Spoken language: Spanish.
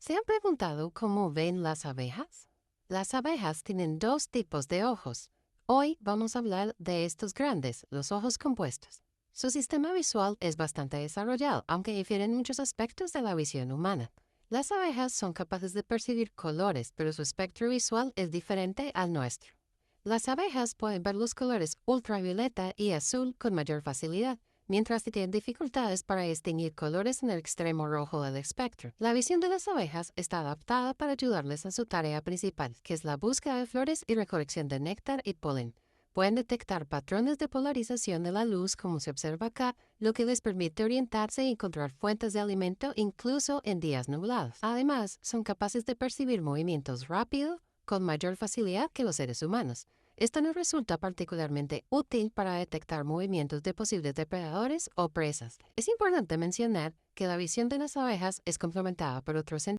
¿Se han preguntado cómo ven las abejas? Las abejas tienen dos tipos de ojos. Hoy vamos a hablar de estos grandes, los ojos compuestos. Su sistema visual es bastante desarrollado, aunque difiere en muchos aspectos de la visión humana. Las abejas son capaces de percibir colores, pero su espectro visual es diferente al nuestro. Las abejas pueden ver los colores ultravioleta y azul con mayor facilidad, mientras que tienen dificultades para distinguir colores en el extremo rojo del espectro. La visión de las abejas está adaptada para ayudarles en su tarea principal, que es la búsqueda de flores y recolección de néctar y polen. Pueden detectar patrones de polarización de la luz, como se observa acá, lo que les permite orientarse y encontrar fuentes de alimento incluso en días nublados. Además, son capaces de percibir movimientos rápidos con mayor facilidad que los seres humanos. Esto nos resulta particularmente útil para detectar movimientos de posibles depredadores o presas. Es importante mencionar que la visión de las abejas es complementada por otros sentidos.